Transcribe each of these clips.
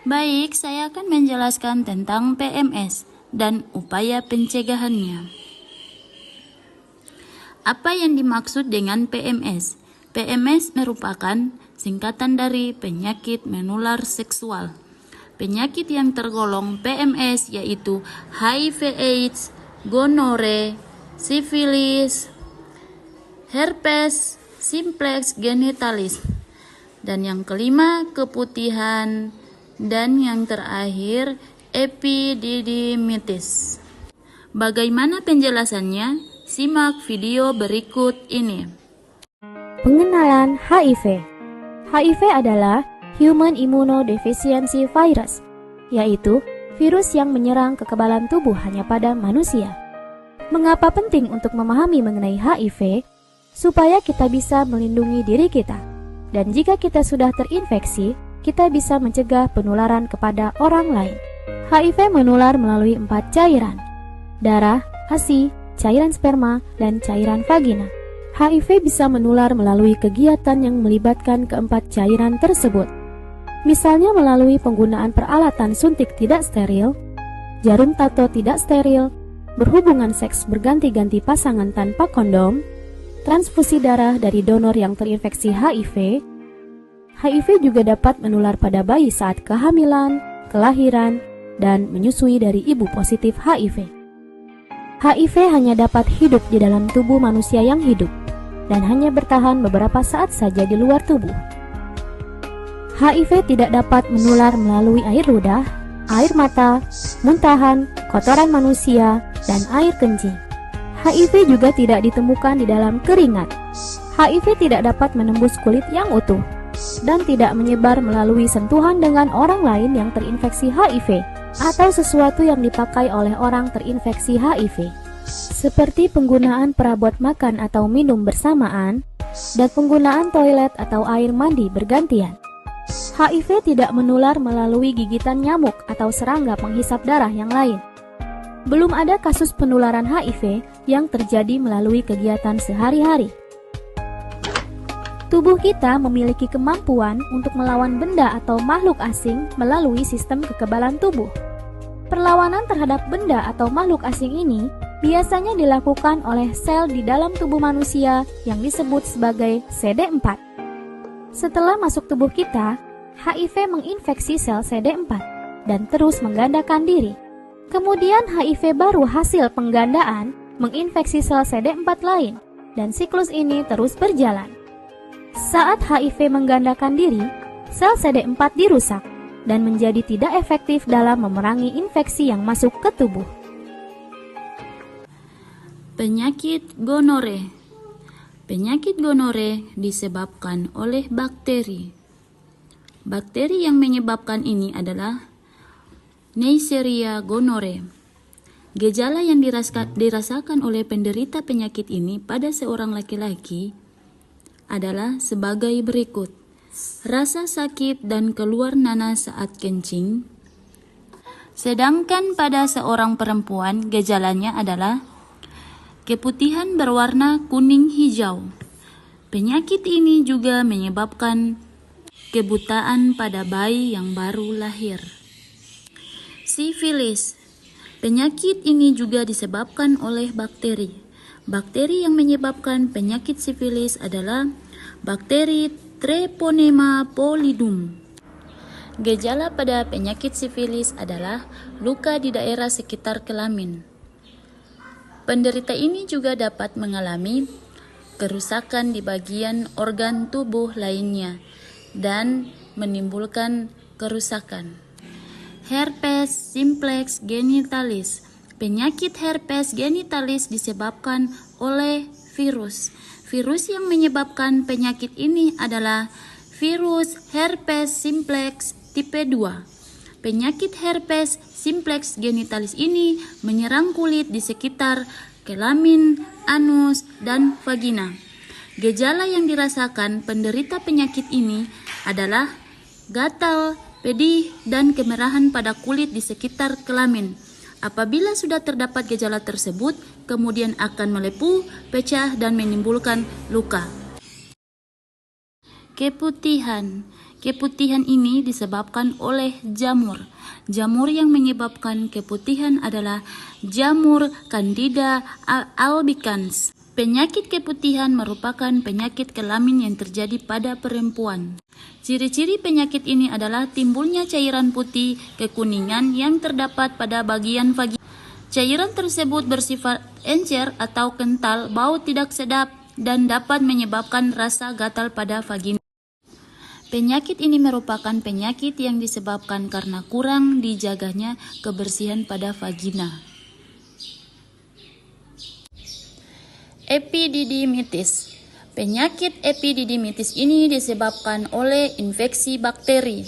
Baik, saya akan menjelaskan tentang PMS dan upaya pencegahannya. Apa yang dimaksud dengan PMS? PMS merupakan singkatan dari penyakit menular seksual. Penyakit yang tergolong PMS yaitu HIV/AIDS, gonore, sifilis, herpes simplex genitalis, dan yang kelima keputihan, dan yang terakhir epididymitis. Bagaimana penjelasannya? Simak video berikut ini. Pengenalan HIV. HIV adalah Human Immunodeficiency Virus, yaitu virus yang menyerang kekebalan tubuh hanya pada manusia. Mengapa penting untuk memahami mengenai HIV? Supaya kita bisa melindungi diri kita. Dan jika kita sudah terinfeksi, kita bisa mencegah penularan kepada orang lain. HIV menular melalui 4 cairan: darah, ASI, cairan sperma, dan cairan vagina. HIV bisa menular melalui kegiatan yang melibatkan keempat cairan tersebut. Misalnya melalui penggunaan peralatan suntik tidak steril, jarum tato tidak steril, berhubungan seks berganti-ganti pasangan tanpa kondom, transfusi darah dari donor yang terinfeksi HIV. HIV juga dapat menular pada bayi saat kehamilan, kelahiran, dan menyusui dari ibu positif HIV. HIV hanya dapat hidup di dalam tubuh manusia yang hidup dan hanya bertahan beberapa saat saja di luar tubuh. HIV tidak dapat menular melalui air ludah, air mata, muntahan, kotoran manusia, dan air kencing. HIV juga tidak ditemukan di dalam keringat. HIV tidak dapat menembus kulit yang utuh dan tidak menyebar melalui sentuhan dengan orang lain yang terinfeksi HIV atau sesuatu yang dipakai oleh orang terinfeksi HIV, seperti penggunaan perabot makan atau minum bersamaan dan penggunaan toilet atau air mandi bergantian. HIV tidak menular melalui gigitan nyamuk atau serangga penghisap darah yang lain. Belum ada kasus penularan HIV yang terjadi melalui kegiatan sehari-hari. Tubuh kita memiliki kemampuan untuk melawan benda atau makhluk asing melalui sistem kekebalan tubuh. Perlawanan terhadap benda atau makhluk asing ini biasanya dilakukan oleh sel di dalam tubuh manusia yang disebut sebagai CD4. Setelah masuk tubuh kita, HIV menginfeksi sel CD4 dan terus menggandakan diri. Kemudian HIV baru hasil penggandaan menginfeksi sel CD4 lain dan siklus ini terus berjalan. Saat HIV menggandakan diri, sel CD4 dirusak dan menjadi tidak efektif dalam memerangi infeksi yang masuk ke tubuh. Penyakit gonore. Penyakit gonore disebabkan oleh bakteri. Bakteri yang menyebabkan ini adalah Neisseria gonorrhoeae. Gejala yang dirasakan oleh penderita penyakit ini pada seorang laki-laki adalah sebagai berikut: rasa sakit dan keluar nanas saat kencing. Sedangkan pada seorang perempuan gejalanya adalah keputihan berwarna kuning hijau. Penyakit ini juga menyebabkan kebutaan pada bayi yang baru lahir. Sifilis. Penyakit ini juga disebabkan oleh bakteri. Bakteri yang menyebabkan penyakit sifilis adalah bakteri Treponema pallidum. Gejala pada penyakit sifilis adalah luka di daerah sekitar kelamin. Penderita ini juga dapat mengalami kerusakan di bagian organ tubuh lainnya dan menimbulkan kerusakan. Herpes simplex genitalis. Penyakit herpes genitalis disebabkan oleh virus. Virus yang menyebabkan penyakit ini adalah virus herpes simplex tipe 2. Penyakit herpes simplex genitalis ini menyerang kulit di sekitar kelamin, anus, dan vagina. Gejala yang dirasakan penderita penyakit ini adalah gatal, pedih, dan kemerahan pada kulit di sekitar kelamin. Apabila sudah terdapat gejala tersebut, kemudian akan melepuh, pecah, dan menimbulkan luka. Keputihan. Keputihan ini disebabkan oleh jamur. Jamur yang menyebabkan keputihan adalah jamur Candida albicans. Penyakit keputihan merupakan penyakit kelamin yang terjadi pada perempuan. Ciri-ciri penyakit ini adalah timbulnya cairan putih kekuningan yang terdapat pada bagian vagina. Cairan tersebut bersifat encer atau kental, bau tidak sedap, dan dapat menyebabkan rasa gatal pada vagina. Penyakit ini merupakan penyakit yang disebabkan karena kurang dijaganya kebersihan pada vagina. Epididymitis. Penyakit epididymitis ini disebabkan oleh infeksi bakteri.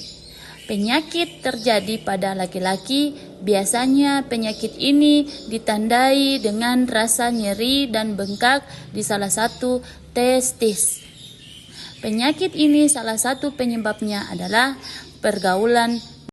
Penyakit terjadi pada laki-laki. Biasanya penyakit ini ditandai dengan rasa nyeri dan bengkak di salah satu testis. Penyakit ini salah satu penyebabnya adalah pergaulan